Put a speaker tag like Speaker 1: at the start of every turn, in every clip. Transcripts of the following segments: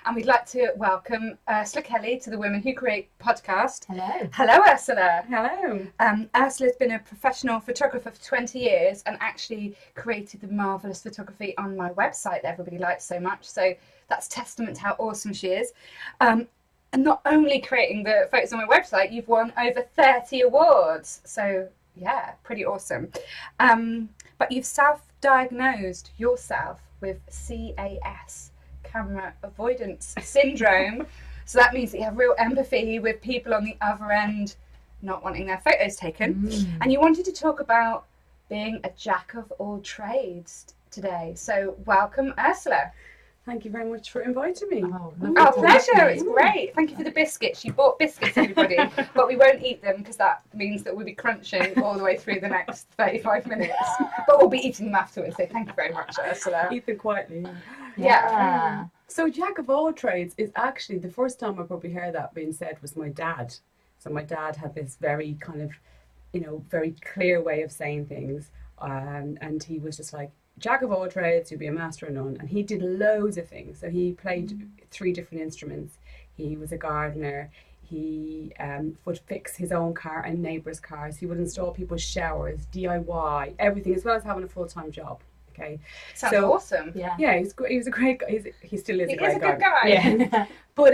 Speaker 1: and we'd like to welcome Ursula Kelly to the Women Who Create podcast.
Speaker 2: Hello.
Speaker 1: Hello, Ursula.
Speaker 3: Hello.
Speaker 1: Ursula's been a professional photographer for 20 years and actually created the marvellous photography on my website that everybody likes so much. So that's testament to how awesome she is. And not only creating the photos on my website, you've won over 30 awards. So yeah, pretty awesome. But you've self-diagnosed yourself with CAS, camera avoidance syndrome. So that means that you have real empathy with people on the other end not wanting their photos taken. And you wanted to talk about being a jack of all trades today. So welcome, Ursula.
Speaker 3: Thank you very much for inviting me.
Speaker 2: Oh,
Speaker 1: Pleasure. It's great. Thank you for the biscuits. You bought biscuits, everybody, but we won't eat them because that means that we'll be crunching all the way through the next 35 minutes. But we'll be eating them afterwards. So thank you very much, Ursula.
Speaker 3: Eat them quietly.
Speaker 1: Yeah.
Speaker 3: So jack of all trades is actually, the first time I probably heard that being said was my dad. So my dad had this very kind of, very clear way of saying things. And he was just like, jack of all trades, you'll be a master of none. And he did loads of things. So he played 3 different instruments. He was a gardener. He would fix his own car and neighbours' cars. He would install people's showers, DIY, everything, as well as having a full-time job. Okay,
Speaker 1: Sounds awesome.
Speaker 3: Yeah, he was a great guy. He still is a great guy.
Speaker 1: Good guy.
Speaker 3: Yeah. But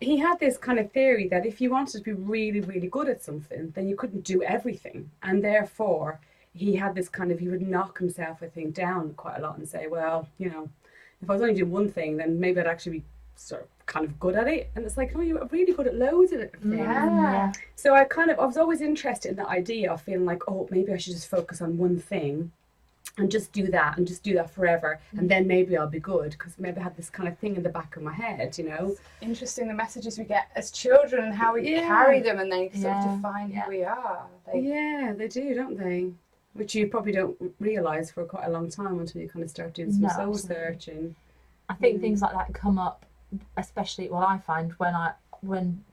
Speaker 3: he had this kind of theory that if you wanted to be really, really good at something, then you couldn't do everything. And therefore, he had this kind of, he would knock himself, I think, down quite a lot and say, well, if I was only doing one thing, then maybe I'd actually be sort of kind of good at it. And it's like, no, you're really good at loads of things.
Speaker 1: Yeah.
Speaker 3: So I was always interested in the idea of feeling like, oh, maybe I should just focus on one thing and just do that forever, and then maybe I'll be good, because maybe I had this kind of thing in the back of my head,
Speaker 1: Interesting, the messages we get as children and how we carry them, and they sort of define who we are.
Speaker 3: They do, don't they? Which you probably don't realise for quite a long time until you kind of start doing some soul searching.
Speaker 2: I think things like that come up, especially what I find when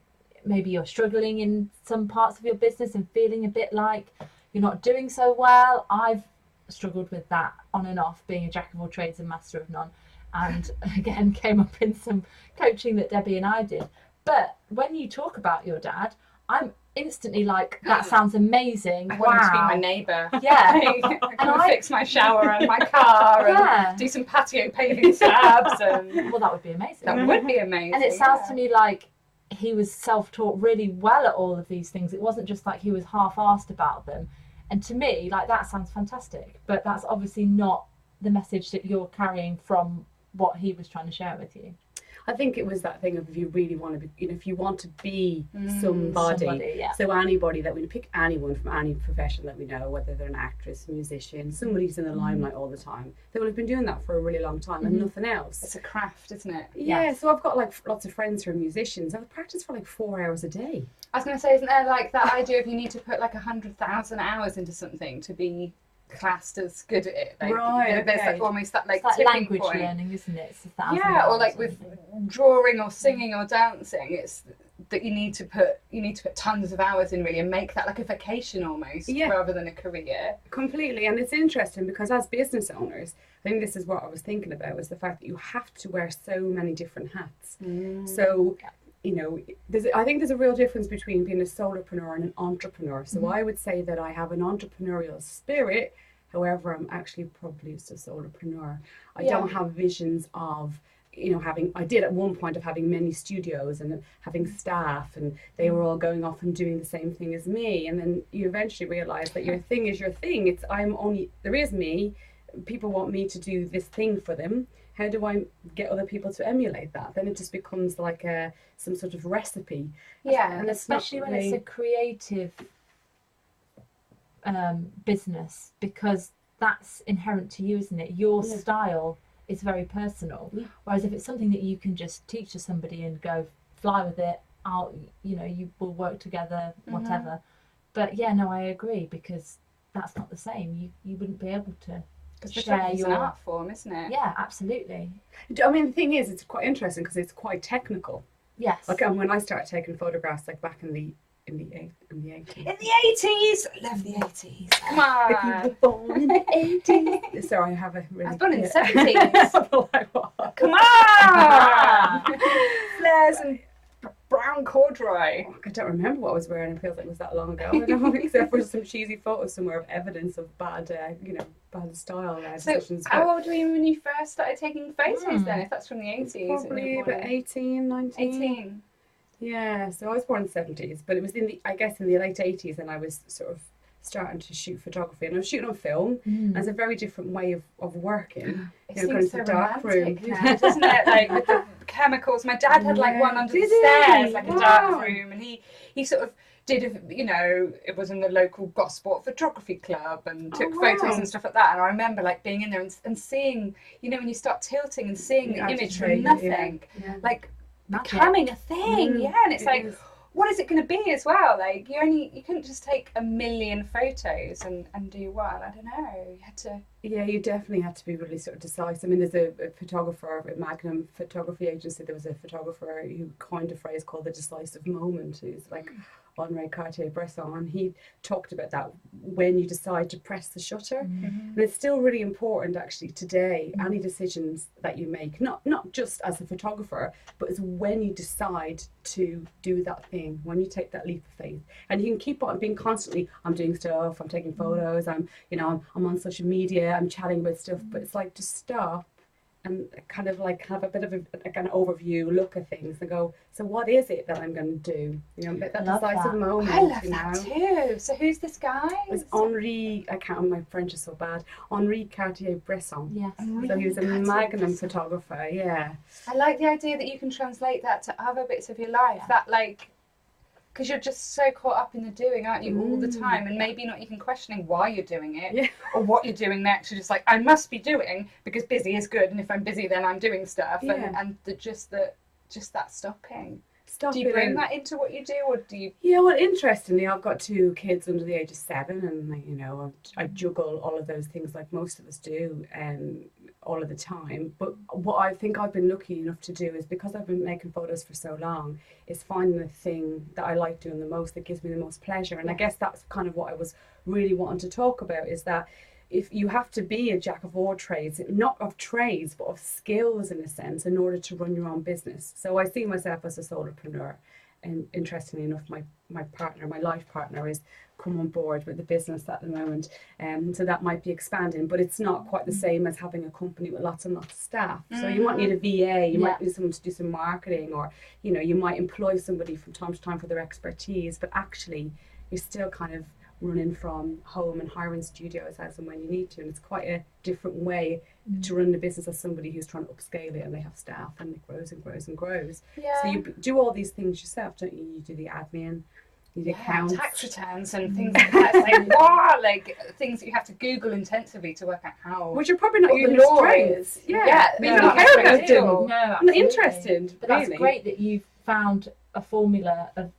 Speaker 2: maybe you're struggling in some parts of your business and feeling a bit like you're not doing so well. I've struggled with that on and off, being a jack of all trades and master of none, and again came up in some coaching that Debbie and I did. But when you talk about your dad, I'm instantly like, that sounds amazing.
Speaker 1: I want him to be my neighbour.
Speaker 2: Yeah.
Speaker 1: I fix my shower and my car and do some patio paving slabs. And
Speaker 2: well, that would be amazing.
Speaker 1: That would be amazing.
Speaker 2: And it sounds to me like he was self-taught really well at all of these things. It wasn't just like he was half-arsed about them. And to me, like, that sounds fantastic. But that's obviously not the message that you're carrying from what he was trying to share with you.
Speaker 3: I think it was that thing of, if you really want to be, if you want to be somebody. So anybody that we pick, anyone from any profession that we know, whether they're an actress, musician, somebody who's in the limelight all the time, they will have been doing that for a really long time and nothing else.
Speaker 1: It's a craft, isn't it?
Speaker 3: Yeah. So I've got like lots of friends who are musicians. I've practiced for like 4 hours a day.
Speaker 1: I was going to say, isn't there like that idea of you need to put like 100,000 hours into something to be classed as good at it? Like,
Speaker 3: right.
Speaker 1: There's like almost that like
Speaker 2: it's like
Speaker 1: tipping
Speaker 2: language
Speaker 1: point.
Speaker 2: learning, isn't it? It's 1,000
Speaker 1: or like with drawing or singing or dancing, it's that you need to put tons of hours in, really, and make that like a vocation almost, rather than a career.
Speaker 3: Completely. And it's interesting because as business owners, I think this is what I was thinking about, was the fact that you have to wear so many different hats. So I think there's a real difference between being a solopreneur and an entrepreneur. So I would say that I have an entrepreneurial spirit. However, I'm actually probably just a solopreneur. I don't have visions of, I did at one point of having many studios and having staff, and they were all going off and doing the same thing as me. And then you eventually realise that your thing is your thing. There is me. People want me to do this thing for them. How do I get other people to emulate that? Then it just becomes like some sort of recipe.
Speaker 2: Yeah, and especially when it's a creative business, because that's inherent to you, isn't it? Your style is very personal. Whereas if it's something that you can just teach to somebody and go fly with it, you will work together, whatever. But I agree, because that's not the same. You wouldn't be able to.
Speaker 1: Because photography is an art form, isn't it?
Speaker 2: Yeah, absolutely.
Speaker 3: I mean, the thing is, it's quite interesting because it's quite technical.
Speaker 2: Yes.
Speaker 3: Like when I started taking photographs, like back in the 80s.
Speaker 1: In the 80s! I love the 80s. Come on!
Speaker 3: If you were born in the 80s. Sorry, I have a really...
Speaker 1: I was born in the 70s.
Speaker 3: Like, what?
Speaker 1: Come on! flares and brown corduroy.
Speaker 3: I don't remember what I was wearing. It feels like it was that long ago. I don't except for some cheesy photos somewhere of evidence of bad, bad style
Speaker 1: So
Speaker 3: decisions.
Speaker 1: how old were you when you first started taking photos then, if that's from the 80s?
Speaker 3: Probably about 18, 19.
Speaker 1: 18.
Speaker 3: Yeah, so I was born in the 70s, but it was in the late 80s, and I was sort of starting to shoot photography, and I was shooting on film. And it's a very different way of working.
Speaker 1: It
Speaker 3: going
Speaker 1: seems
Speaker 3: to
Speaker 1: so
Speaker 3: the dark room.
Speaker 1: romantic now, doesn't it? Like with the chemicals. My dad had like one under the stairs, like a dark room, and he sort of did it was in the local Gosport photography club and took photos and stuff like that. And I remember like being in there and seeing, when you start tilting and seeing the image from nothing, like becoming a thing. And it's like, what is it going to be as well? Like you couldn't just take a million photos and do one. I don't know. You had to.
Speaker 3: Yeah, you definitely had to be really sort of decisive. I mean, there's a photographer at Magnum Photography Agency. There was a photographer who coined a phrase called the decisive moment. Who's like Henri Cartier-Bresson, and he talked about that when you decide to press the shutter. And it's still really important actually today, any decisions that you make, not just as a photographer, but it's when you decide to do that thing, when you take that leap of faith. And you can keep on being constantly, I'm doing stuff, I'm taking photos, I'm on social media, I'm chatting about stuff, but it's like to stop and kind of like have a bit of a kind of overview look at things and go, so what is it that I'm going to do? That decisive moment.
Speaker 1: I love that too. So who's this guy?
Speaker 3: It's Henri, my French is so bad, Henri Cartier-Bresson.
Speaker 2: Yes.
Speaker 3: So he was a Magnum photographer, yeah.
Speaker 1: I like the idea that you can translate that to other bits of your life, that like, because you're just so caught up in the doing, aren't you, all the time, and maybe not even questioning why you're doing it or what you're doing next. You're just like, I must be doing, because busy is good, and if I'm busy then I'm doing stuff, and just that stopping. Do you bring that into what you do, or do you? Yeah,
Speaker 3: well, interestingly, I've got 2 kids under the age of 7, and I juggle all of those things like most of us do, all of the time. But what I think I've been lucky enough to do is, because I've been making photos for so long, is finding the thing that I like doing the most, that gives me the most pleasure. And I guess that's kind of what I was really wanting to talk about, is that if you have to be a jack of all trades, not of trades, but of skills in a sense, in order to run your own business. So I see myself as a solopreneur. And interestingly enough, my partner, my life partner, is come on board with the business at the moment. So that might be expanding, but it's not quite the same as having a company with lots and lots of staff. So you might need a VA, you might need someone to do some marketing, or, you might employ somebody from time to time for their expertise, but actually you're still kind of running from home and hiring studios as and when you need to. And it's quite a different way to run the business as somebody who's trying to upscale it, and they have staff and it grows and grows and grows. So you do all these things yourself, don't you? You do the admin, you do accounts,
Speaker 1: tax returns and things like that. It's like, wow, like things that you have to Google intensively to work out how.
Speaker 3: Which you're probably not using strengths.
Speaker 1: No,
Speaker 2: I'm
Speaker 3: not interested.
Speaker 2: But that's great that you've found a formula of,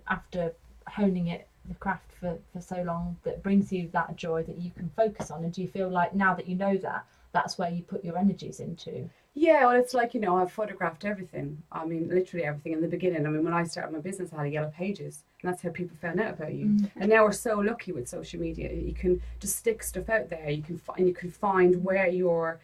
Speaker 2: after honing it, the craft for so long, that brings you that joy that you can focus on. And do you feel like now that you know that, that's where you put your energies into?
Speaker 3: Yeah, well, it's like, I've photographed everything. I mean, literally everything in the beginning. I mean, when I started my business, I had Yellow Pages, and that's how people found out about you. And now we're so lucky with social media. You can just stick stuff out there. You can find where your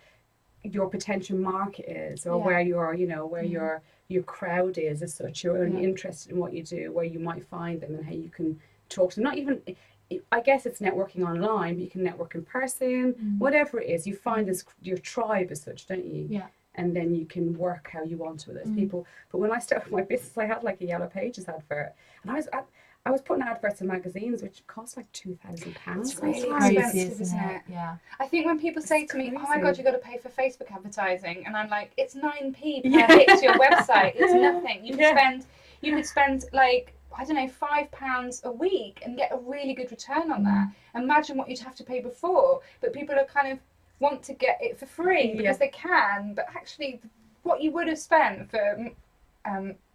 Speaker 3: potential market is, or where your, where your crowd is as such. You're only interested in what you do, where you might find them, and how you can talk to them. Not even, I guess it's networking online, but you can network in person, whatever it is. You find your tribe as such, don't you?
Speaker 2: Yeah.
Speaker 3: And then you can work how you want with those people. But when I started my business, I had like a Yellow Pages advert, and I was putting adverts in magazines which cost like £2,000.
Speaker 1: It's really expensive, isn't it?
Speaker 2: Yeah.
Speaker 1: I think when people say to me, "Oh my God, you got to pay for Facebook advertising," and I'm like, "It's 9p per hit to your website. It's nothing. You could spend like, I don't know, £5 a week and get a really good return on that. Imagine what you'd have to pay before." But people are kind of want to get it for free because they can, but actually what you would have spent for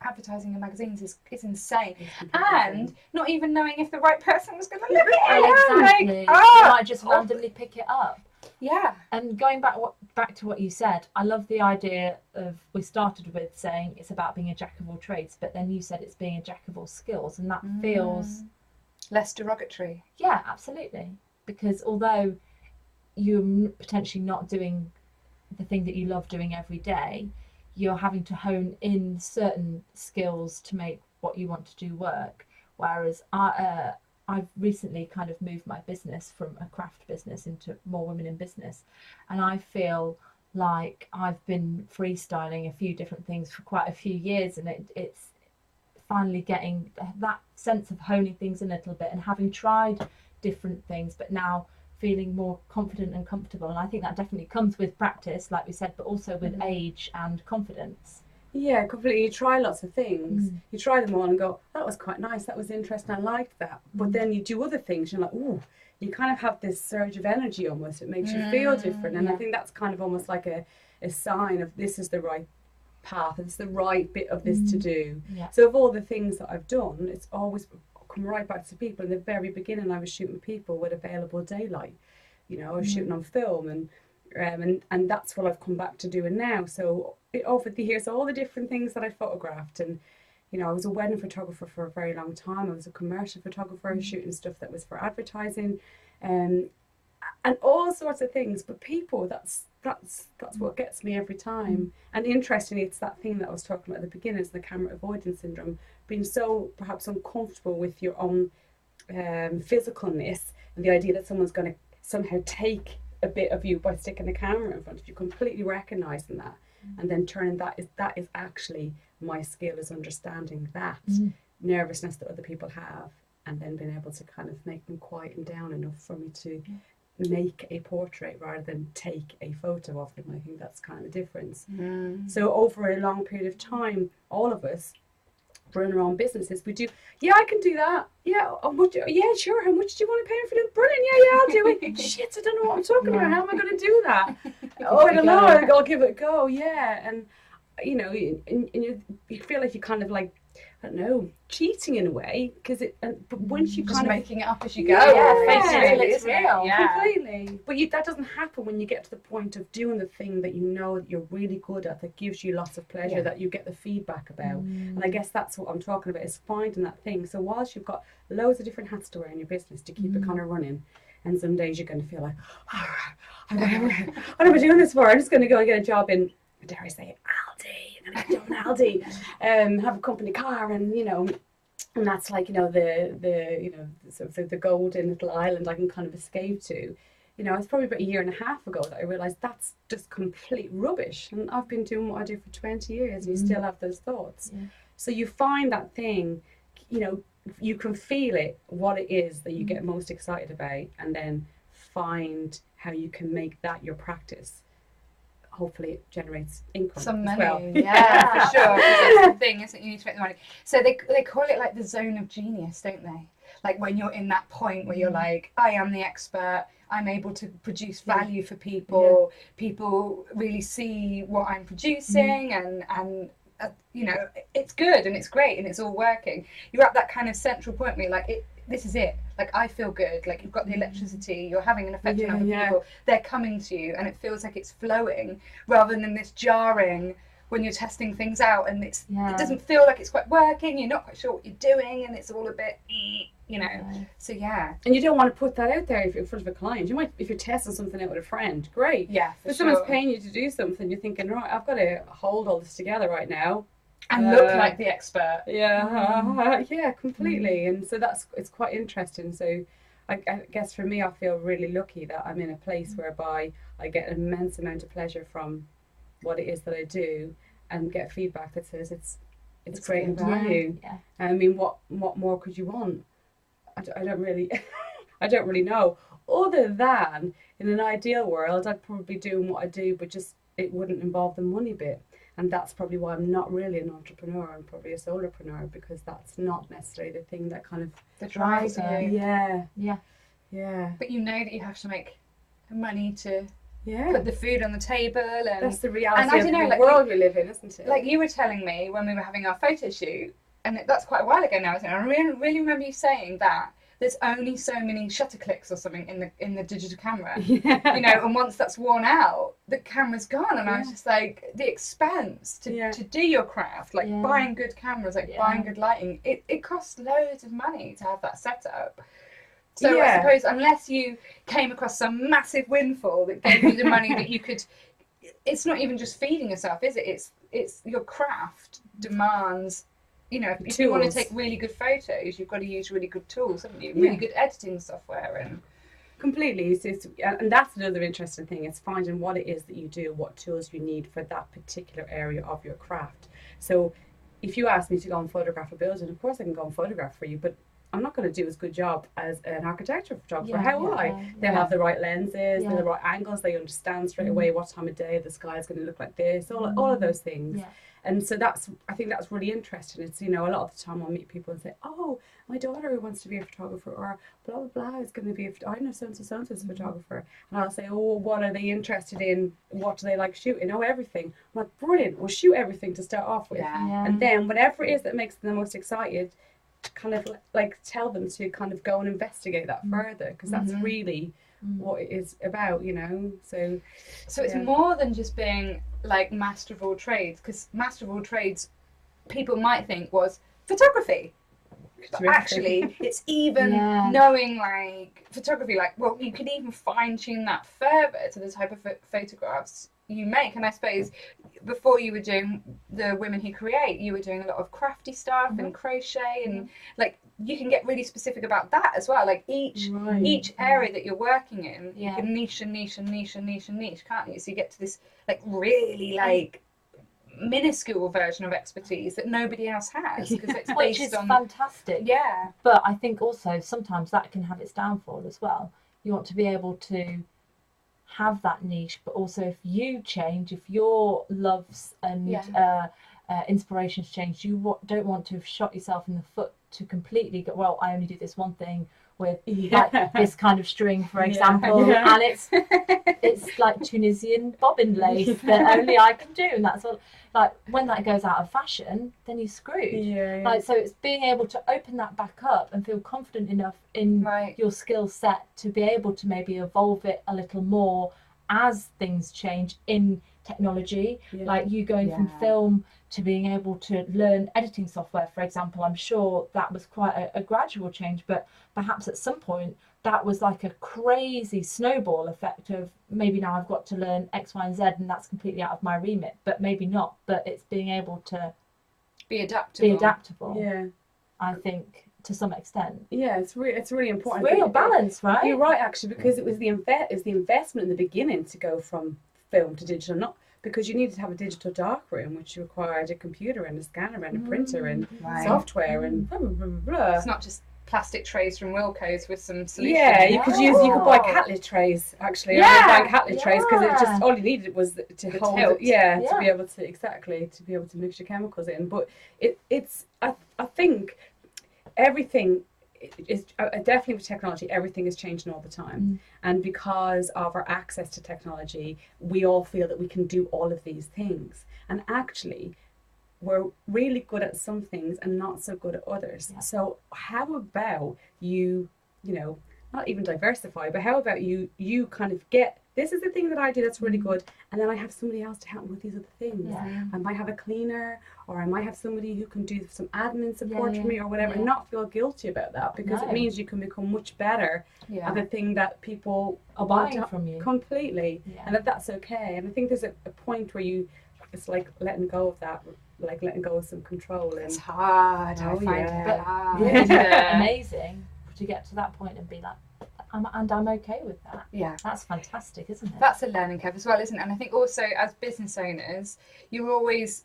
Speaker 1: advertising in magazines is insane. And not even knowing if the right person was going to look at it.
Speaker 2: Exactly. You might just randomly pick it up.
Speaker 1: Yeah.
Speaker 2: And going back to what you said, I love the idea of, we started with saying it's about being a jack of all trades, but then you said it's being a jack of all skills, and that feels
Speaker 1: less derogatory.
Speaker 2: Yeah, absolutely. Because although you're potentially not doing the thing that you love doing every day, you're having to hone in certain skills to make what you want to do work. Whereas I've recently kind of moved my business from a craft business into more women in business, and I feel like I've been freestyling a few different things for quite a few years, and it's finally getting that sense of honing things in a little bit and having tried different things, but now feeling more confident and comfortable. And I think that definitely comes with practice, like we said, but also with age and confidence.
Speaker 3: Yeah, completely. You try lots of things. You try them all and go, that was quite nice, that was interesting, I liked that. But then you do other things, you're like, ooh, you kind of have this surge of energy almost. It makes you feel different. And I think that's kind of almost like a sign of this is the right path, it's the right bit of this to do. So of all the things that I've done, it's always come right back to people. In the very beginning, I was shooting people with available daylight. You know, I was shooting on film, and that's what I've come back to doing now. So over the years, all the different things that I photographed, and you know, I was a wedding photographer for a very long time. I was a commercial photographer, shooting stuff that was for advertising, and all sorts of things. But people, that's what gets me every time. And interestingly, it's that thing that I was talking about at the beginning, is the camera avoidance syndrome, being so perhaps uncomfortable with your own physicalness, and the idea that someone's going to somehow take a bit of you by sticking the camera in front of you, completely recognizing that, and then turning that is actually my skill, is understanding that nervousness that other people have, and then being able to kind of make them quieten down enough for me to make a portrait rather than take a photo of them. I think that's kind of the difference. So over a long period of time, all of us run our own businesses. We do, yeah, I can do that. Yeah, yeah, sure. How much do you want to pay me for that? Brilliant. Yeah, I'll do it. Shit, I don't know what I'm talking about. How am I going to do that? Oh, I don't know. I'll give it a go. Yeah, and you know, and you feel like you kind of like, I don't know, cheating in a way, because but once you
Speaker 1: just
Speaker 3: kind of
Speaker 1: making it up as you go.
Speaker 2: It's real.
Speaker 1: Yeah.
Speaker 3: Completely. But that doesn't happen when you get to the point of doing the thing that you know that you're really good at, that gives you lots of pleasure, that you get the feedback about. And I guess that's what I'm talking about, is finding that thing. So whilst you've got loads of different hats to wear in your business to keep it kind of running, and some days you're going to feel like, what am I doing this for? I'm just going to go and get a job in, dare I say, Aldi, and I get a job in Aldi, have a company car, and you know, and that's like, you know, the you know, sort of the golden little island I can kind of escape to. You know, it's probably about a year and a half ago that I realised that's just complete rubbish, and I've been doing what I do for 20 years, and you still have those thoughts. So you find that thing, you know, you can feel it, what it is that you get most excited about, and then find how you can make that your practice. Hopefully it generates income
Speaker 1: Some money,
Speaker 3: as well.
Speaker 1: yeah, for sure. 'Cause that's the thing, isn't it? You need to make the money. So they call it like the zone of genius, don't they? Like when you're in that point where you're like, I am the expert, I'm able to produce value for people, people really see what I'm producing, and you know, it's good and it's great and it's all working. You're at that kind of central point where you're like, this is it. Like, I feel good. Like, you've got the electricity, you're having an effect on other people. They're coming to you, and it feels like it's flowing, rather than this jarring when you're testing things out, and it doesn't feel like it's quite working. You're not quite sure what you're doing, and it's all a bit, you know. So and
Speaker 3: you don't want to put that out there if you're in front of a client. You might, if you're testing something out with a friend, great.
Speaker 1: Yeah, for
Speaker 3: if
Speaker 1: sure.
Speaker 3: someone's paying you to do something, you're thinking, right, I've got to hold all this together right now.
Speaker 1: And look like the expert.
Speaker 3: Yeah, completely. And so it's quite interesting. So I guess for me, I feel really lucky that I'm in a place whereby I get an immense amount of pleasure from what it is that I do, and get feedback that says it's great and value. I mean, what more could you want? I don't really I don't really know, other than in an ideal world I'd probably be doing what I do, but just it wouldn't involve the money bit. And that's probably why I'm not really an entrepreneur. I'm probably a solopreneur, because that's not necessarily the thing that kind of
Speaker 1: that drives you.
Speaker 3: Yeah.
Speaker 1: But you know that you have to make money to put the food on the table, and
Speaker 3: that's the reality of the
Speaker 1: like,
Speaker 3: world we live in, isn't it?
Speaker 1: Like you were telling me when we were having our photo shoot, and that's quite a while ago now, isn't it? I really remember you saying that there's only so many shutter clicks or something in the digital camera, you know, and once that's worn out, the camera's gone. And I was just like, the expense to do your craft, like buying good cameras, like buying good lighting, it costs loads of money to have that set up. So I suppose unless you came across some massive windfall that gave you the money that you could it's not even just feeding yourself, is it? It's your craft demands, you know, if you want to take really good photos, you've got to use really good tools, haven't you? Really good editing software and.
Speaker 3: Completely. And that's another interesting thing. It's finding what it is that you do, what tools you need for that particular area of your craft. So if you ask me to go and photograph a building, of course I can go and photograph for you, but I'm not going to do as good job as an architectural photographer. How will I? They'll have the right lenses, the right angles, they understand straight away what time of day the sky is going to look like this, all of those things. And so I think that's really interesting. It's, you know, a lot of the time I'll meet people and say, oh, my daughter wants to be a photographer, or blah, blah, blah is going to be I know so-and-so's a photographer. And I'll say, oh, what are they interested in? What do they like shooting? Oh, everything. I'm like, brilliant. We'll shoot everything to start off with. And then whatever it is that makes them the most excited, kind of like tell them to kind of go and investigate that further, because that's really what it is about, you know. So
Speaker 1: it's more than just being like master of all trades, because master of all trades people might think was photography, but actually it's even knowing like photography, like, well, you can even fine-tune that further to the type of photographs you make. And I suppose before you were doing the Women Who Create, you were doing a lot of crafty stuff and crochet and like you can get really specific about that as well. Like each area that you're working in, you can niche and niche and niche and niche and niche, can't you? So you get to this like really like minuscule version of expertise that nobody else has, because it's
Speaker 2: which is fantastic.
Speaker 1: Yeah,
Speaker 2: but I think also sometimes that can have its downfall as well. You want to be able to have that niche, but also if you change, if your loves and inspirations change, you don't want to have shot yourself in the foot to completely go, well, I only do this one thing with like this kind of string, for example, and it's like Tunisian bobbin lace that only I can do, and that's all. Like when that goes out of fashion, then you're screwed. Like, so it's being able to open that back up and feel confident enough in your skill set to be able to maybe evolve it a little more as things change in technology. Like you going from film to being able to learn editing software, for example. I'm sure that was quite a gradual change, but perhaps at some point that was like a crazy snowball effect of maybe now I've got to learn X, Y, and Z, and that's completely out of my remit, but maybe not. But it's being able to
Speaker 1: be adaptable.
Speaker 2: Yeah, I think to some extent.
Speaker 3: Yeah, it's really important.
Speaker 2: It's real balance, right?
Speaker 3: You're right, actually, because it was the investment in the beginning to go from film to digital, not because you needed to have a digital darkroom, which required a computer and a scanner and a printer and software and blah, blah, blah, blah.
Speaker 1: It's not just plastic trays from Wilco's with some solution.
Speaker 3: Yeah, you could buy Catlett trays, actually. I was buying Catlett trays because it just, all you needed was to hold it, to be able to mix your chemicals in. But I think everything is definitely with technology, everything is changing all the time, and because of our access to technology, we all feel that we can do all of these things, and actually we're really good at some things and not so good at others. So how about you know, not even diversify, but how about you kind of get, this is the thing that I do that's really good, and then I have somebody else to help me with these other things. I might have a cleaner, or I might have somebody who can do some admin support for me or whatever, and not feel guilty about that, because it means you can become much better at the thing that people
Speaker 2: are buying from you.
Speaker 3: Completely. And that's okay. And I think there's a point where it's like letting go of that, like letting go of some control. And
Speaker 1: it's hard. I find it a bit hard.
Speaker 2: Amazing to get to that point and be like, I'm okay with that.
Speaker 1: Yeah,
Speaker 2: that's fantastic, isn't it?
Speaker 1: That's a learning curve as well, isn't it? And I think also as business owners, you're always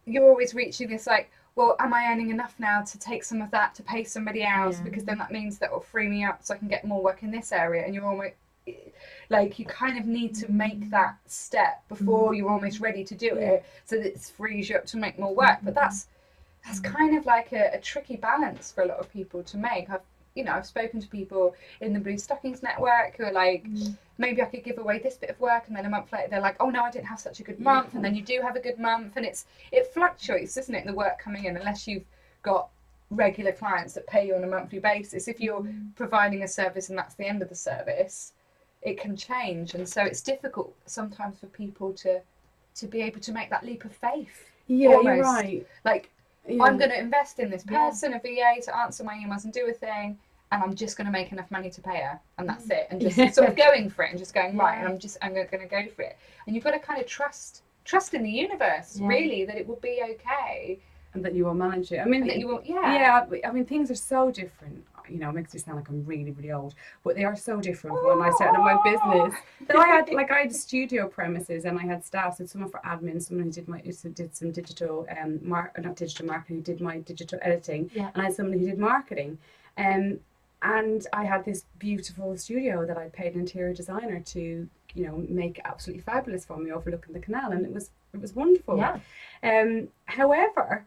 Speaker 1: reaching this like, well, am I earning enough now to take some of that to pay somebody else? Because then that means that will free me up so I can get more work in this area. And you're almost like, you kind of need to make that step before you're almost ready to do it, so that it frees you up to make more work. But that's kind of like a tricky balance for a lot of people to make. I've spoken to people in the Blue Stockings network who are like, maybe I could give away this bit of work, and then a month later they're like, oh no, I didn't have such a good month, and then you do have a good month, and it fluctuates, doesn't it, the work coming in, unless you've got regular clients that pay you on a monthly basis. If you're providing a service and that's the end of the service, it can change, and so it's difficult sometimes for people to be able to make that leap of faith.
Speaker 3: You're right.
Speaker 1: Like, I'm going to invest in this person, a VA, to answer my emails and do a thing, and I'm just going to make enough money to pay her, and that's it, and just sort of going for it, and just going right, and I'm going to go for it. And you've got to kind of trust in the universe, really, that it will be okay,
Speaker 3: and that you will manage it. I mean,
Speaker 1: that you will,
Speaker 3: I mean, things are so different. You know, it makes me sound like I'm really, really old, but they are so different from when I started my business. That I had studio premises, and I had staff. So someone for admin, someone who did some digital, not digital marketing, who did my digital editing, and I had someone who did marketing. And I had this beautiful studio that I paid an interior designer to, you know, make absolutely fabulous for me overlooking the canal, and it was wonderful. However,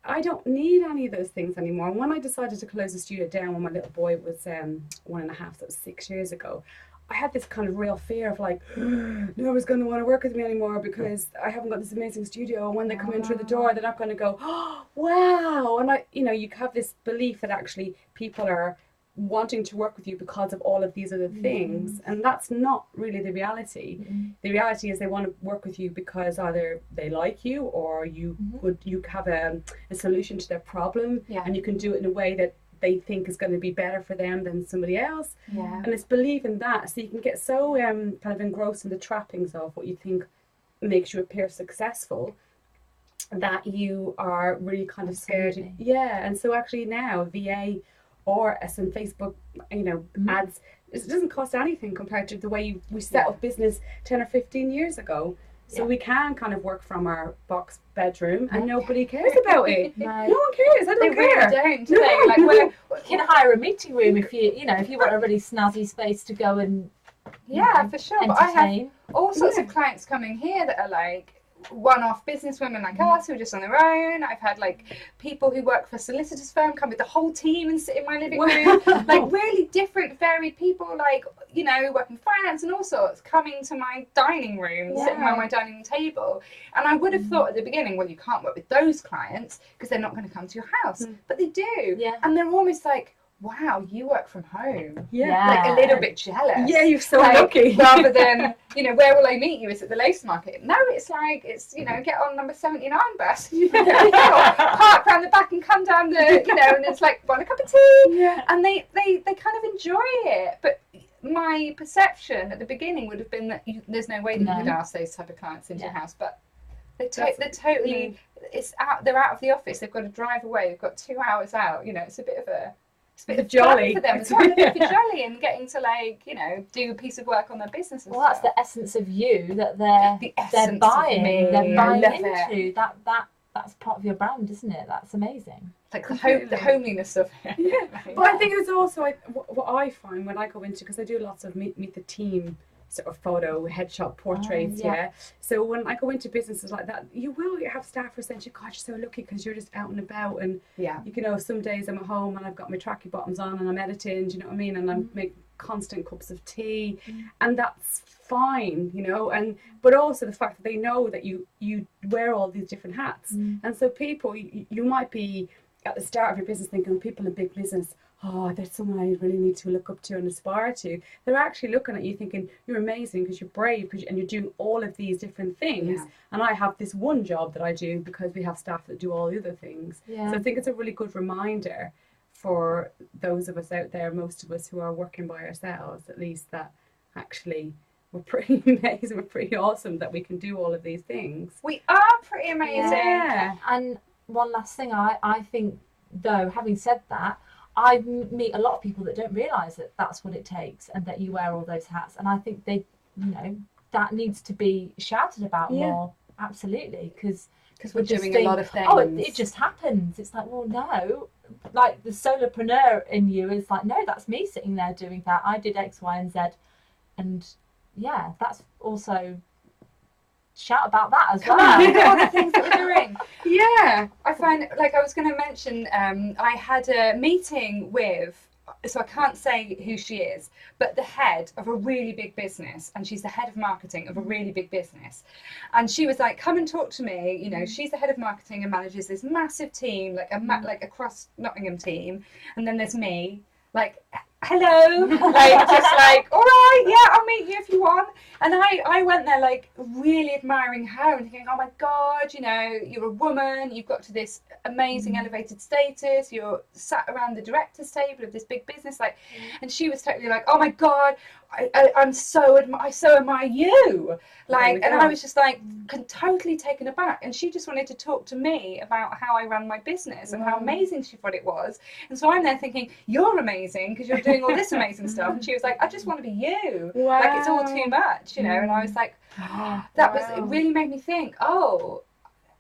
Speaker 3: I don't need any of those things anymore. And when I decided to close the studio down when my little boy was 1.5, so that was 6 years ago, I had this kind of real fear of like, no one's going to want to work with me anymore because I haven't got this amazing studio. And when they come in through the door, they're not going to go, oh, wow. And you have this belief that actually people are wanting to work with you because of all of these other things, and that's not really the reality. The reality is they want to work with you because either they like you, or you have a solution to their problem, and you can do it in a way that they think is going to be better for them than somebody else. And it's believing that, so you can get so kind of engrossed in the trappings of what you think makes you appear successful, that you are really kind of scared. And so actually now VA or some Facebook, you know, ads, it doesn't cost anything compared to the way we set up business 10 or 15 years ago. So we can kind of work from our box bedroom, and nobody cares about it. No one cares. I don't care.
Speaker 1: They really don't, do they? Like,
Speaker 2: you can hire a meeting room if you want a really snazzy space to go and
Speaker 1: for sure. But I have all sorts of clients coming here that are like one-off businesswomen like us who are just on their own. I've had like people who work for a solicitor's firm come with the whole team and sit in my living room. Like really different, varied people, like, you know, work in finance and all sorts, coming to my dining room, sitting around my dining table. And I would have thought at the beginning, well, you can't work with those clients because they're not going to come to your house. But they do. And they're almost like, wow, you work from home. Like a little bit jealous.
Speaker 3: Yeah, you're so lucky.
Speaker 1: Rather than, you know, where will I meet you? Is it the lace market? No, it's like, it's, you know, get on number 79 bus. Park around the back and come down the, you know, and it's like, want a cup of tea? And they kind of enjoy it. But my perception at the beginning would have been that there's no way that you could ask those type of clients into your house. But they're totally, they're out of the office. They've got to drive away. They've got 2 hours out. You know, it's a bit of jolly for them as well. A bit of jolly and getting to, like, you know, do a piece of work on their business and
Speaker 2: that's the essence of you that they're buying. They're buying into that's part of your brand, isn't it? That's amazing.
Speaker 1: Like the homeliness of it.
Speaker 3: But I think it's also what I find when I go into, because I do lots of meet the team sort of photo headshot portraits. So when I go into businesses like that, you will have staff who say, God, you're so lucky because you're just out and about, and you know, some days I'm at home and I've got my tracky bottoms on and I'm editing, do you know what I mean, and I'm making constant cups of tea, and that's fine, you know. And but also the fact that they know that you wear all these different hats, and so people, you might be at the start of your business thinking, people in big business, oh, there's someone I really need to look up to and aspire to. They're actually looking at you thinking, you're amazing because you're brave, and you're doing all of these different things. And I have this one job that I do because we have staff that do all the other things. So I think it's a really good reminder for those of us out there, most of us who are working by ourselves, at least, that actually we're pretty amazing, we're pretty awesome that we can do all of these things.
Speaker 1: We are pretty amazing.
Speaker 2: And one last thing, I think, though, having said that, I meet a lot of people that don't realise that that's what it takes and that you wear all those hats. And I think that needs to be shouted about more. Absolutely. Because
Speaker 1: we're doing a lot of things.
Speaker 2: Oh, it just happens. It's like, well, no. Like the solopreneur in you is like, no, that's me sitting there doing that. I did X, Y, and Z. And that's also... shout about that as well.
Speaker 1: All the things that we're doing. I find, like I was going to mention, I had a meeting with, so I can't say who she is, but the head of a really big business, and she's the head of marketing of a really big business. And she was like, come and talk to me. You know, she's the head of marketing and manages this massive team, like a cross Nottingham team. And then there's me, like, hello, like just like, all right, yeah, I'll meet you if you want. And I went there like really admiring her and thinking, oh my God, you know, you're a woman, you've got to this amazing elevated status, you're sat around the director's table of this big business, like, and she was totally like, oh my God, I so admire you, like, and I was just like totally taken aback, and she just wanted to talk to me about how I ran my business and how amazing she thought it was. And so I'm there thinking, you're amazing because you're doing all this amazing stuff, and she was like, I just want to be you.
Speaker 3: Wow.
Speaker 1: Like, it's all too much, you know. And I was like, it really made me think, oh,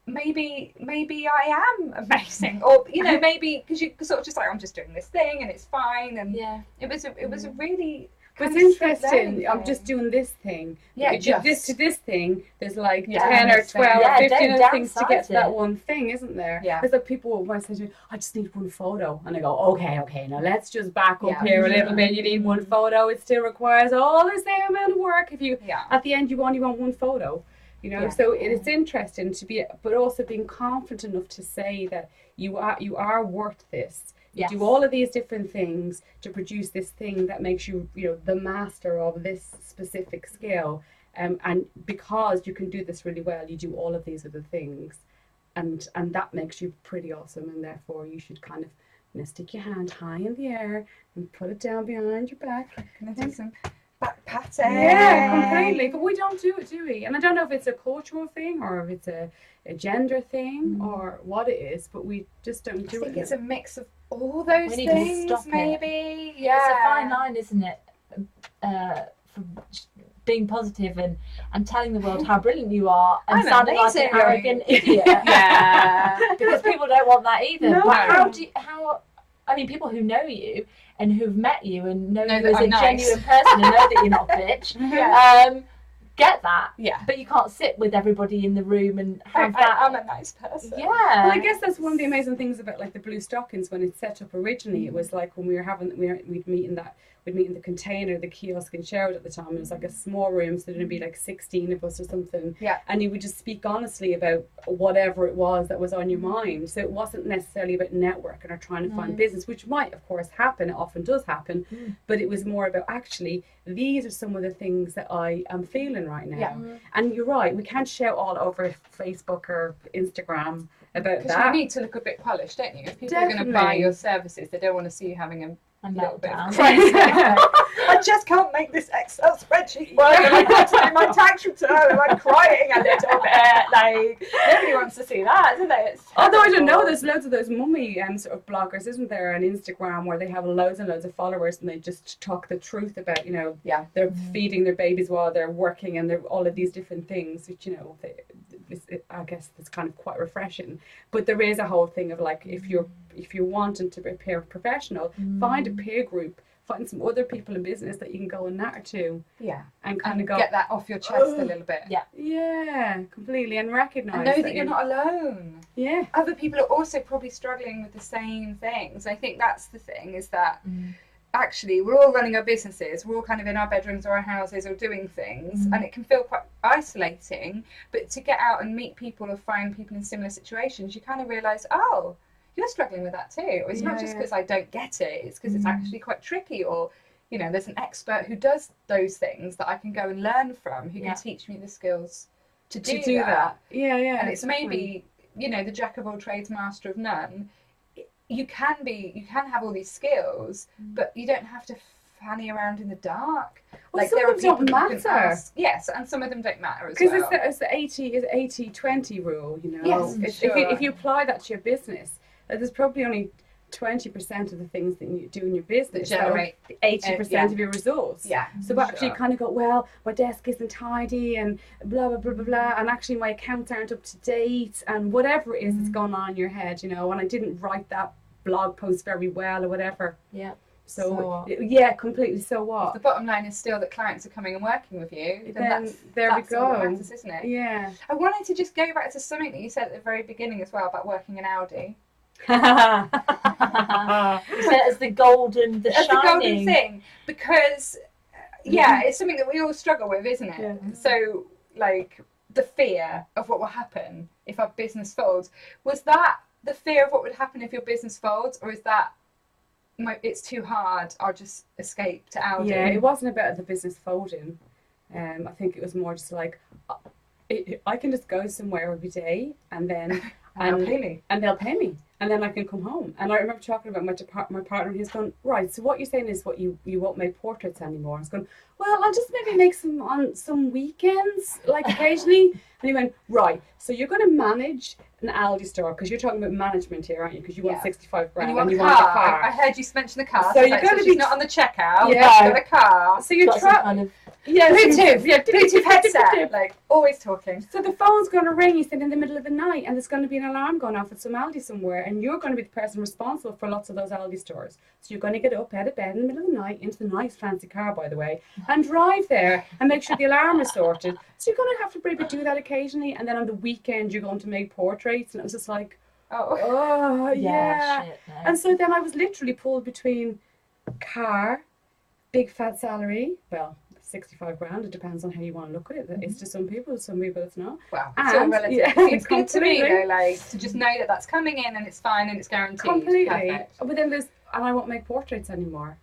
Speaker 1: maybe I am amazing, or you know, maybe because you sort of just like, I'm just doing this thing and it's fine. And it was a really.
Speaker 3: But it's interesting. I'm just doing this thing.
Speaker 1: Yeah,
Speaker 3: this to this thing. There's like 10 or 12,
Speaker 2: Yeah,
Speaker 3: 15 other things to get to that
Speaker 2: it.
Speaker 3: one thing, isn't there?
Speaker 1: Yeah.
Speaker 3: It's like people might say to me, I just need one photo. And I go, okay, now let's just back up here a little bit. You need one photo. It still requires all the same amount of work. If you, at the end, you only want one photo. You know, so it's interesting to be, but also being confident enough to say that you are worth this. You do all of these different things to produce this thing that makes you, you know, the master of this specific skill. And because you can do this really well, you do all of these other things, and that makes you pretty awesome. And therefore, you should kind of, you know, stick your hand high in the air and put it down behind your back.
Speaker 1: Gonna do some back patting.
Speaker 3: Yeah, completely. But we don't do it, do we? And I don't know if it's a cultural thing or if it's a gender thing or what it is, but we just don't do it.
Speaker 1: I think it's a mix of all those
Speaker 2: We need
Speaker 1: things,
Speaker 2: to stop
Speaker 1: maybe.
Speaker 2: it.
Speaker 1: Yeah.
Speaker 2: It's a fine line, isn't it? From being positive and telling the world how brilliant you are and
Speaker 1: I'm
Speaker 2: sounding like an
Speaker 1: amazing.
Speaker 2: arrogant idiot.
Speaker 1: Yeah.
Speaker 2: Because people don't want that either.
Speaker 3: No.
Speaker 2: But I mean, people who know you and who've met you and know you
Speaker 1: that
Speaker 2: as a
Speaker 1: I'm nice.
Speaker 2: genuine person and know that you're not a bitch,
Speaker 1: Yeah.
Speaker 2: get that.
Speaker 1: Yeah.
Speaker 2: But you can't sit with everybody in the room and have that.
Speaker 1: I'm a nice person.
Speaker 2: Yeah.
Speaker 3: Well, I guess that's one of the amazing things about like the Blue Stockings when it's set up originally. It was like when we'd meet in the container, the kiosk in Sherwood at the time. It was like a small room, so there'd be like 16 of us or something.
Speaker 1: Yeah.
Speaker 3: And you would just speak honestly about whatever it was that was on your mind. So it wasn't necessarily about networking or trying to find business, which might, of course, happen. It often does happen. But it was more about actually, these are some of the things that I am feeling right now.
Speaker 1: Yeah.
Speaker 3: And you're right, we can't shout all over Facebook or Instagram about
Speaker 1: Because
Speaker 3: that.
Speaker 1: you need to look a bit polished, don't you? If people are going to buy
Speaker 3: Definitely.
Speaker 1: your services, they don't want to see you having a little bit of
Speaker 2: meltdown.
Speaker 1: crisis. I just can't make this Excel spreadsheet work, and I've got to do my tax return, and I'm crying a little bit. Like, nobody wants to see that, isn't it? It's
Speaker 3: Although I don't know,
Speaker 1: terrible.
Speaker 3: there's loads of those mummy sort of bloggers, isn't there, on Instagram where they have loads and loads of followers and they just talk the truth about, you know, they're feeding their babies while they're working and they're all of these different things, which, you know, I guess it's kind of quite refreshing. But there is a whole thing of like, if you're wanting to be a professional, find a peer group, find some other people in business that you can go and natter to.
Speaker 1: Yeah.
Speaker 3: And kind of go,
Speaker 1: get that off your chest a little bit.
Speaker 2: Yeah.
Speaker 3: yeah, completely, and recognise
Speaker 1: And know that you're not alone.
Speaker 3: Yeah.
Speaker 1: Other people are also probably struggling with the same things. I think that's the thing, is that actually we're all running our businesses, we're all kind of in our bedrooms or our houses or doing things, and it can feel quite isolating. But to get out and meet people or find people in similar situations, you kind of realise, oh, you're struggling with that too. It's not just because I don't get it, it's because it's actually quite tricky, or, you know, there's an expert who does those things that I can go and learn from, who can teach me the skills to do that.
Speaker 3: Yeah, yeah.
Speaker 1: And it's maybe, you know, the jack of all trades, master of none. You can have all these skills, but you don't have to fanny around in the dark.
Speaker 3: Well,
Speaker 1: like,
Speaker 3: some
Speaker 1: there are
Speaker 3: of them
Speaker 1: people
Speaker 3: don't
Speaker 1: who can
Speaker 3: matter.
Speaker 1: ask. Yes, and some of them don't matter as
Speaker 3: Because
Speaker 1: well.
Speaker 3: it's the 80-20 rule, you know.
Speaker 1: Yes,
Speaker 3: If you apply that to your business, there's probably only 20% of the things that you do in your business
Speaker 1: that generate
Speaker 3: 80% of your results.
Speaker 1: Yeah.
Speaker 3: So actually kind of go, well, my desk isn't tidy and blah, blah, blah, blah, blah, and actually my accounts aren't up to date and whatever it is that's going on in your head, you know, and I didn't write that blog post very well or whatever.
Speaker 2: Yeah.
Speaker 3: So yeah, completely. So what?
Speaker 1: If the bottom line is still that clients are coming and working with you, then
Speaker 3: there
Speaker 1: that's
Speaker 3: we
Speaker 1: all
Speaker 3: go.
Speaker 1: that matters, isn't it?
Speaker 3: Yeah.
Speaker 1: I wanted to just go back to something that you said at the very beginning as well about working in Audi.
Speaker 2: You said it's the golden, the
Speaker 1: As
Speaker 2: shining.
Speaker 1: the golden thing, because it's something that we all struggle with, isn't it?
Speaker 3: Yeah.
Speaker 1: So, like, the fear of what will happen if our business folds, was that the fear of what would happen if your business folds, or is that it's too hard, I'll just escape to Aldi.
Speaker 3: Yeah, it wasn't about the business folding. I think it was more just like, I can just go somewhere every day and then
Speaker 1: And they'll pay me.
Speaker 3: and they'll pay me, and then I can come home. And I remember talking about my partner, and he's going, right, so what you're saying is what you won't make portraits anymore. I was going, well, I'll just maybe make some on some weekends, like occasionally. And he went, right, so you're going to manage an Aldi store, because you're talking about management here, aren't you? Because you want 65 grand
Speaker 1: and you
Speaker 3: want
Speaker 1: want
Speaker 3: a car.
Speaker 1: I heard you mention the car.
Speaker 3: So you're
Speaker 1: like,
Speaker 3: going to
Speaker 1: she's
Speaker 3: be
Speaker 1: not on the checkout.
Speaker 3: Yeah.
Speaker 1: She's got a car.
Speaker 3: So you're
Speaker 2: Got some
Speaker 3: trying.
Speaker 2: kind of
Speaker 3: Yeah,
Speaker 1: Bluetooth.
Speaker 3: yeah,
Speaker 1: Bluetooth headset. Like, always talking.
Speaker 3: So the phone's going to ring, you said, in the middle of the night, and there's going to be an alarm going off at some Aldi somewhere, and you're going to be the person responsible for lots of those Aldi stores. So you're going to get up out of bed in the middle of the night, into the nice fancy car, by the way, and drive there and make sure the alarm is sorted. So you're going to have to maybe do that occasionally, and then on the weekend you're going to make portraits, and it was just like, oh yeah.
Speaker 2: shit, no.
Speaker 3: And so then I was literally pulled between car, big fat salary, well, 65 grand, it depends on how you want to look at it. It's to some people it's not.
Speaker 1: Wow, it's all
Speaker 3: And,
Speaker 1: relative.
Speaker 3: yeah,
Speaker 1: It's good to me,
Speaker 3: completely.
Speaker 1: though, like, to just know that that's coming in and it's fine and it's guaranteed.
Speaker 3: Completely.
Speaker 1: Perfect.
Speaker 3: But then and I won't make portraits anymore.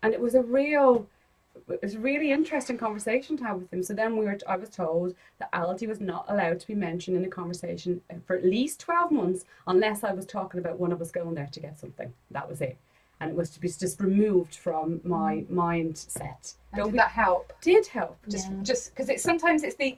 Speaker 3: And it was a really interesting conversation to have with him. So then I was told that Aldi was not allowed to be mentioned in a conversation for at least 12 months unless I was talking about one of us going there to get something. That was it. And it was to be just removed from my mindset.
Speaker 1: And did that help?
Speaker 3: Did help.
Speaker 1: Just because sometimes it's the,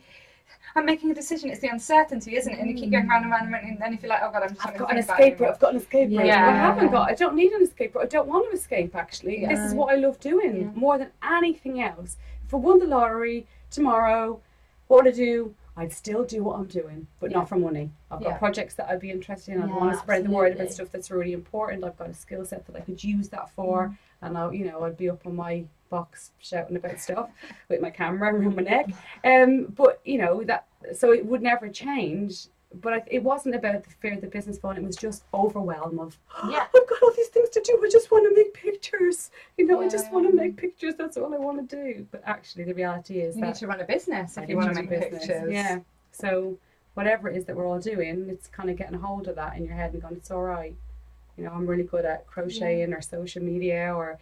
Speaker 1: I'm making a decision, it's the uncertainty, isn't it? And you keep going round and round and round, and then you feel like, oh God, I'm just
Speaker 3: I've
Speaker 1: not
Speaker 3: got an
Speaker 1: going to think
Speaker 3: escape
Speaker 1: about it
Speaker 3: route. I've got an escape route.
Speaker 1: Yeah.
Speaker 3: I don't need an escape route. I don't want to escape, actually.
Speaker 1: Yeah.
Speaker 3: This is what I love doing more than anything else. If I won the lottery tomorrow, what would I do? I'd still do what I'm doing, but not for money. I've got projects that I'd be interested in. I want to spread the word about stuff that's really important. I've got a skill set that I could use that for, and I'd be up on my box shouting about stuff with my camera around my neck. But so it would never change. But it wasn't about the fear of the business phone. It was just overwhelm of, I've got all these things to do. I just want to make pictures. I just want to make pictures. That's all I want to do. But actually, the reality is
Speaker 1: you need to run a business if you want to make pictures.
Speaker 3: Yeah. So whatever it is that we're all doing, it's kind of getting a hold of that in your head and going, it's all right. I'm really good at crocheting or social media or,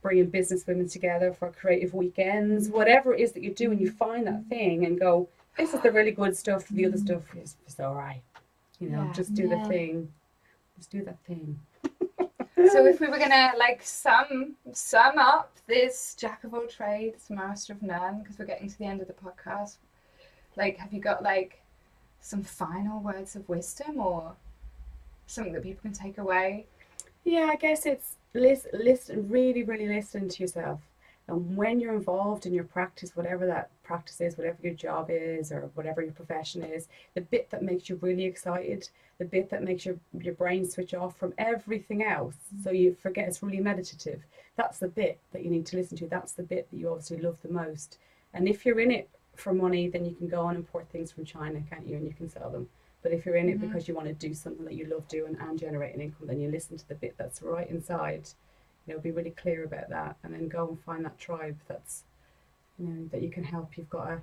Speaker 3: bringing business women together for creative weekends. Whatever it is that you do, and you find that thing and go, this is the really good stuff. The other stuff is all right. Just do the thing. Just do that thing.
Speaker 1: So if we were gonna sum up this jack of all trades, master of none, because we're getting to the end of the podcast, have you got some final words of wisdom or something that people can take away?
Speaker 3: Yeah, I guess it's listen, really, really listen to yourself. And when you're involved in your practice, whatever that practice is, whatever your job is or whatever your profession is, the bit that makes you really excited, the bit that makes your brain switch off from everything else, so you forget it's really meditative, that's the bit that you need to listen to. That's the bit that you obviously love the most. And if you're in it for money, then you can go and import things from China, can't you? And you can sell them. But if you're in it because you want to do something that you love doing and generate an income, then you listen to the bit that's right inside. Be really clear about that, and then go and find that tribe that's, that you can help. You've got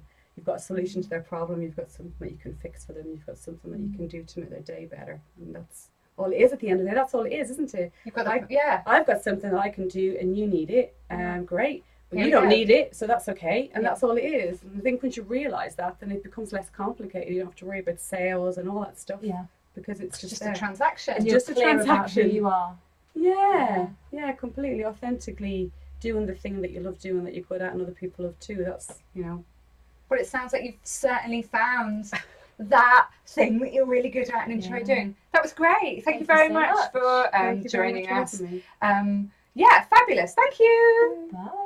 Speaker 3: a solution to their problem. You've got something that you can fix for them. You've got something that you can do to make their day better. And that's all it is at the end of the day. That's all it is, isn't it?
Speaker 1: You've got
Speaker 3: I've got something that I can do, and you need it. Great. But you don't need it, so that's okay. And that's all it is. And I think once you realise that, then it becomes less complicated. You don't have to worry about sales and all that stuff.
Speaker 2: Yeah.
Speaker 3: Because it's just
Speaker 1: a transaction.
Speaker 2: And
Speaker 3: it's just a transaction.
Speaker 2: Who you are.
Speaker 3: Yeah, completely authentically doing the thing that you love doing, that you're good at, and other people love too. That's, Well,
Speaker 1: it sounds like you've certainly found that thing that you're really good at and enjoy doing. That was great. Thank you very much for joining us. Yeah, fabulous. Thank you.
Speaker 2: Bye.